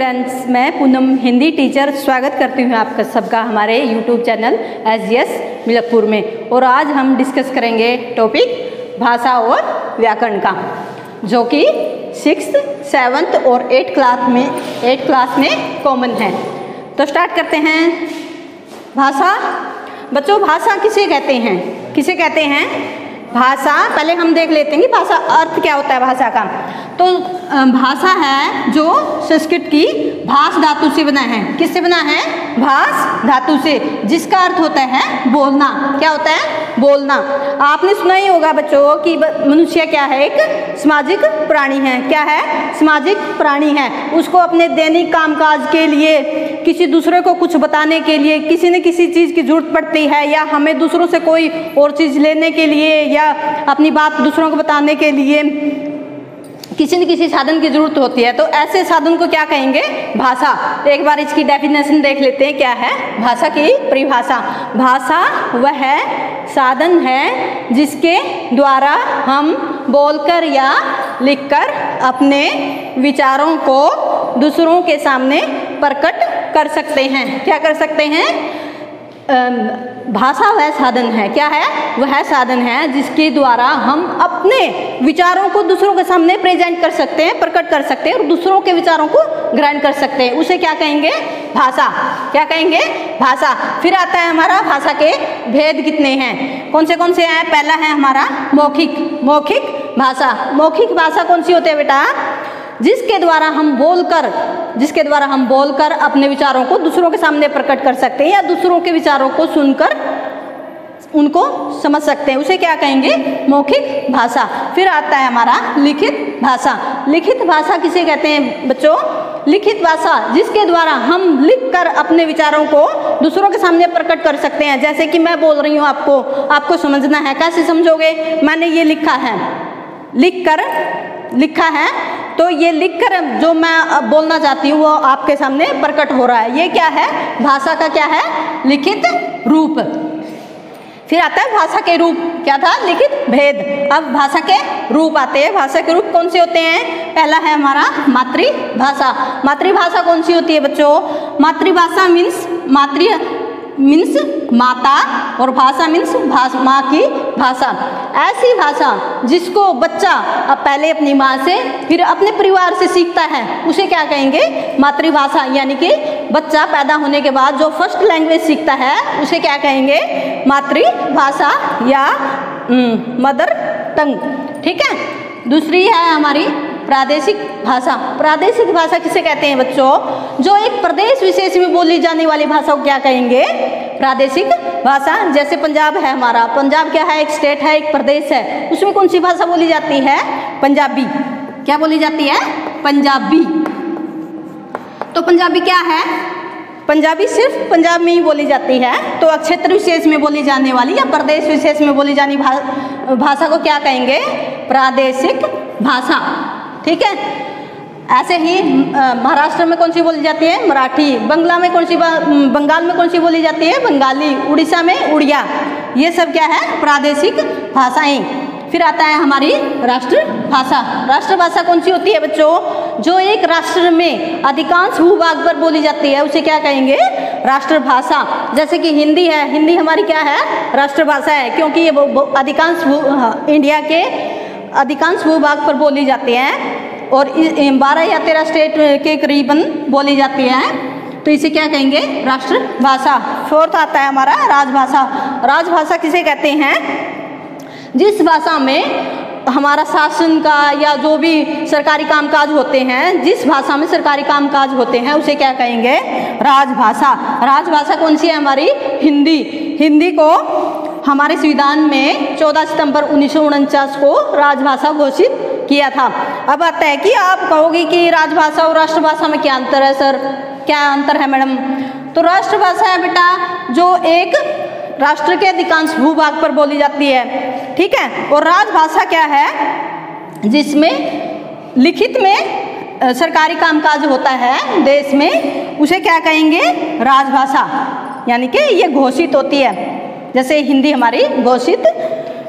Students, मैं Poonam Hindi teacher स्वागत करती हूँ आपका सबका हमारे यूट्यूब चैनल SGS मिलकपुर में। और आज हम डिस्कस करेंगे टॉपिक भाषा और व्याकरण का, जो कि 6th, 7th और 8th क्लास में कॉमन है। तो स्टार्ट करते हैं। भाषा बच्चों, भाषा किसे कहते हैं? किसे कहते हैं भाषा? पहले हम देख लेते हैं कि भाषा अर्थ क्या होता है भाषा का। तो भाषा है जो संस्कृत की भाष धातु से बना है। किससे बना है? भाष धातु से, जिसका अर्थ होता है बोलना। क्या होता है? बोलना। आपने सुना ही होगा बच्चों कि मनुष्य क्या है? एक सामाजिक प्राणी है। क्या है? सामाजिक प्राणी है। उसको अपने दैनिक कामकाज के लिए, किसी दूसरे को कुछ बताने के लिए किसी न किसी चीज़ की जरूरत पड़ती है, या हमें दूसरों से कोई और चीज़ लेने के लिए या अपनी बात दूसरों को बताने के लिए किसी न किसी साधन की जरूरत होती है। तो ऐसे साधन को क्या कहेंगे? भाषा। एक बार इसकी डेफिनेशन देख लेते हैं। क्या है भाषा की परिभाषा? भाषा वह साधन है जिसके द्वारा हम बोलकर या लिखकर अपने विचारों को दूसरों के सामने प्रकट कर सकते हैं। क्या कर सकते हैं? भाषा वह साधन है। क्या है? वह साधन है जिसके द्वारा हम अपने विचारों को दूसरों के सामने प्रेजेंट कर सकते हैं, प्रकट कर सकते हैं और दूसरों के विचारों को ग्रहण कर सकते हैं। उसे क्या कहेंगे? भाषा। क्या कहेंगे? भाषा। फिर आता है हमारा भाषा के भेद कितने हैं, कौन से हैं? पहला है हमारा मौखिक। मौखिक भाषा। मौखिक भाषा कौन सी होती है बेटा? जिसके द्वारा हम बोलकर अपने विचारों को दूसरों के सामने प्रकट कर सकते हैं या दूसरों के विचारों को सुनकर उनको समझ सकते हैं। उसे क्या कहेंगे? मौखिक भाषा। फिर आता है हमारा लिखित भाषा। लिखित भाषा किसे कहते हैं बच्चों? लिखित भाषा जिसके द्वारा हम लिखकर अपने विचारों को दूसरों के सामने प्रकट कर सकते हैं। जैसे कि मैं बोल रही हूँ, आपको समझना है। कैसे समझोगे? मैंने ये लिखा है, तो ये लिखकर जो मैं बोलना चाहती हूँ वो आपके सामने प्रकट हो रहा है। ये क्या है? भाषा का क्या है? लिखित रूप। फिर आता है भाषा के रूप। क्या था? लिखित भेद। अब भाषा के रूप आते हैं। भाषा के रूप कौन से होते हैं? पहला है हमारा मातृभाषा। मातृभाषा कौन सी होती है बच्चों? मातृभाषा मीन्स माता और भाषा मीन्स माँ की भाषा। ऐसी भाषा जिसको बच्चा अब पहले अपनी माँ से फिर अपने परिवार से सीखता है, उसे क्या कहेंगे? मातृभाषा। यानी कि बच्चा पैदा होने के बाद जो फर्स्ट लैंग्वेज सीखता है उसे क्या कहेंगे? मातृभाषा या मदर टंग। ठीक है। दूसरी है हमारी प्रादेशिक भाषा। प्रादेशिक भाषा किसे कहते हैं बच्चों? जो एक प्रदेश विशेष में बोली जाने वाली भाषा को क्या कहेंगे? प्रादेशिक भाषा। जैसे पंजाब है हमारा। पंजाब क्या है? एक स्टेट है, एक प्रदेश है। उसमें कौन सी भाषा बोली जाती है? पंजाबी। क्या बोली जाती है? पंजाबी। तो पंजाबी क्या है? पंजाबी सिर्फ पंजाब में ही बोली जाती है। तो क्षेत्र विशेष में बोली जाने वाली या प्रदेश विशेष में बोली जाने भाषा को क्या कहेंगे? प्रादेशिक भाषा। ठीक है। ऐसे ही महाराष्ट्र में कौन सी बोली जाती है? मराठी। बंगाल में कौन सी बोली जाती है? बंगाली। उड़ीसा में उड़िया। ये सब क्या है? प्रादेशिक भाषाएं। फिर आता है हमारी राष्ट्रभाषा। राष्ट्रभाषा कौन सी होती है बच्चों? जो एक राष्ट्र में अधिकांश भूभाग पर बोली जाती है उसे क्या कहेंगे? राष्ट्रभाषा। जैसे कि हिंदी है। हिंदी हमारी क्या है? राष्ट्रभाषा है, क्योंकि ये इंडिया के अधिकांश भूभाग पर बोली जाती है और 12 या 13 स्टेट के करीबन बोली जाती है। तो इसे क्या कहेंगे? राष्ट्रभाषा। फोर्थ आता है हमारा राजभाषा। राजभाषा किसे कहते हैं? जिस भाषा में हमारा शासन का या जो भी सरकारी कामकाज होते हैं, जिस भाषा में सरकारी कामकाज होते हैं उसे क्या कहेंगे? राजभाषा। राजभाषा कौन सी है हमारी? हिंदी। हिंदी को हमारे संविधान में 14 सितंबर 1949 को राजभाषा घोषित किया था। अब आता है कि आप कहोगे कि राजभाषा और राष्ट्रभाषा में क्या अंतर है सर? क्या अंतर है मैडम? तो राष्ट्रभाषा है बेटा जो एक राष्ट्र के अधिकांश भूभाग पर बोली जाती है। ठीक है। और राजभाषा क्या है? जिसमें लिखित में सरकारी कामकाज होता है देश में, उसे क्या कहेंगे? राजभाषा। यानी कि ये घोषित होती है। जैसे हिंदी हमारी घोषित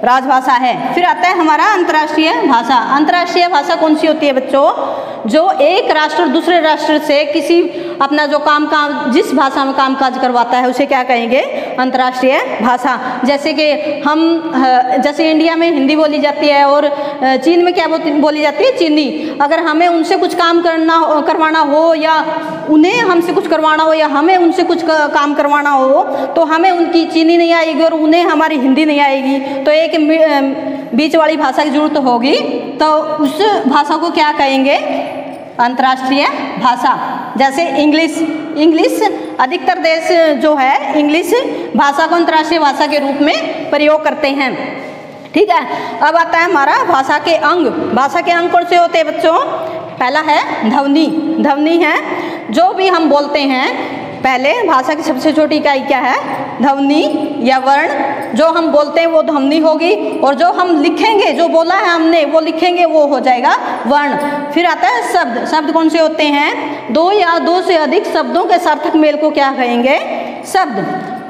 राजभाषा है। फिर आता है हमारा अंतर्राष्ट्रीय भाषा। अंतर्राष्ट्रीय भाषा कौन सी होती है बच्चों? जो एक राष्ट्र दूसरे राष्ट्र से किसी अपना जो जिस भाषा में कामकाज करवाता है उसे क्या कहेंगे? अंतर्राष्ट्रीय भाषा। जैसे कि जैसे इंडिया में हिंदी बोली जाती है और चीन में क्या बोली जाती है? चीनी। अगर हमें उनसे कुछ काम करवाना हो या उन्हें हमसे कुछ करवाना हो या हमें उनसे कुछ काम करवाना हो तो हमें उनकी चीनी नहीं आएगी और उन्हें हमारी हिंदी नहीं आएगी, तो एक बीच वाली भाषा की जरूरत होगी, तो उस भाषा को क्या कहेंगे? अंतर्राष्ट्रीय भाषा। जैसे इंग्लिश अधिकतर देश जो है इंग्लिश भाषा को अंतर्राष्ट्रीय भाषा के रूप में प्रयोग करते हैं। ठीक है, अब आता है हमारा भाषा के अंग। भाषा के अंग कौन से होते हैं बच्चों? पहला है ध्वनि। ध्वनि है जो भी हम बोलते हैं, पहले भाषा की सबसे छोटी इकाई क्या है? ध्वनि या वर्ण। जो हम बोलते हैं वो ध्वनि होगी और जो हम लिखेंगे, जो बोला है हमने वो लिखेंगे, वो हो जाएगा वर्ण। फिर आता है शब्द। शब्द कौन से होते हैं? दो या दो से अधिक शब्दों के सार्थक मेल को क्या कहेंगे? शब्द।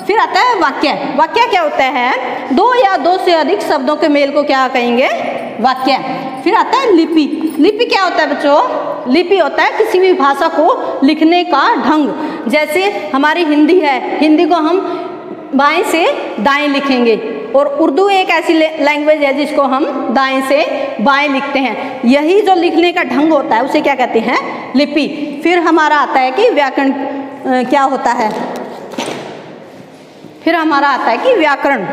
फिर आता है वाक्य। वाक्य क्या होता है? दो या दो से अधिक शब्दों के मेल को क्या कहेंगे? वाक्य। फिर आता है लिपि। लिपि क्या होता है बच्चों? लिपि होता है किसी भी भाषा को लिखने का ढंग। जैसे हमारी हिंदी है, हिंदी को हम बाएं से दाएं लिखेंगे और उर्दू एक ऐसी लैंग्वेज है जिसको हम दाएं से बाएं लिखते हैं। यही जो लिखने का ढंग होता है उसे क्या कहते हैं? लिपि। फिर हमारा आता है कि व्याकरण क्या होता है? फिर हमारा आता है कि व्याकरण।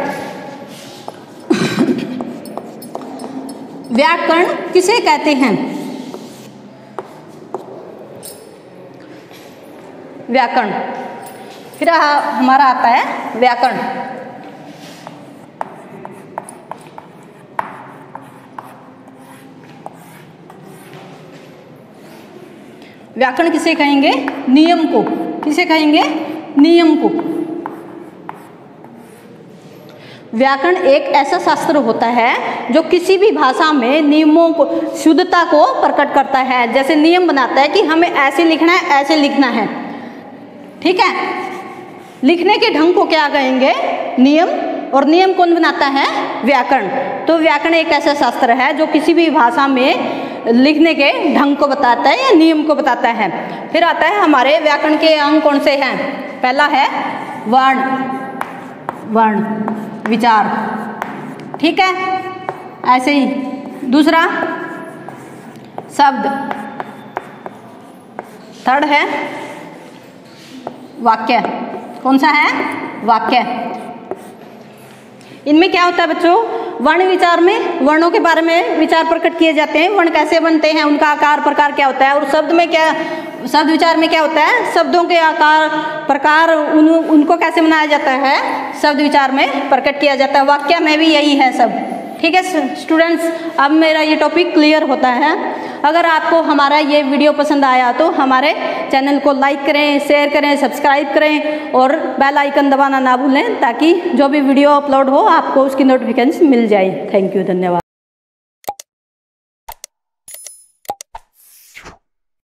व्याकरण किसे कहते हैं? व्याकरण। फिर हमारा आता है व्याकरण। व्याकरण किसे कहेंगे? नियम को। किसे कहेंगे? नियम को। व्याकरण एक ऐसा शास्त्र होता है जो किसी भी भाषा में नियमों को, शुद्धता को प्रकट करता है। जैसे नियम बनाता है कि हमें ऐसे लिखना है, ऐसे लिखना है। ठीक है, लिखने के ढंग को क्या कहेंगे? नियम। और नियम कौन बनाता है? व्याकरण। तो व्याकरण एक ऐसा शास्त्र है जो किसी भी भाषा में लिखने के ढंग को बताता है या नियम को बताता है। फिर आता है हमारे व्याकरण के अंग कौन से हैं? पहला है वर्ण। वर्ण विचार। ठीक है, ऐसे ही दूसरा शब्द। थर्ड है वाक्य। कौन सा है? वाक्य। इनमें क्या होता है बच्चों? वर्ण विचार में वर्णों के बारे में विचार प्रकट किए जाते हैं। वर्ण कैसे बनते हैं, उनका आकार प्रकार क्या होता है। और शब्द में क्या, शब्द विचार में क्या होता है? शब्दों के आकार प्रकार उनको कैसे बनाया जाता है, शब्द विचार में प्रकट किया जाता है। वाक्य में भी यही है सब। ठीक है स्टूडेंट्स, अब मेरा ये टॉपिक क्लियर होता है। अगर आपको हमारा ये वीडियो पसंद आया तो हमारे चैनल को लाइक करें, शेयर करें, सब्सक्राइब करें और बेल आइकन दबाना ना भूलें ताकि जो भी वीडियो अपलोड हो आपको उसकी नोटिफिकेशन मिल जाए। थैंक यू, धन्यवाद।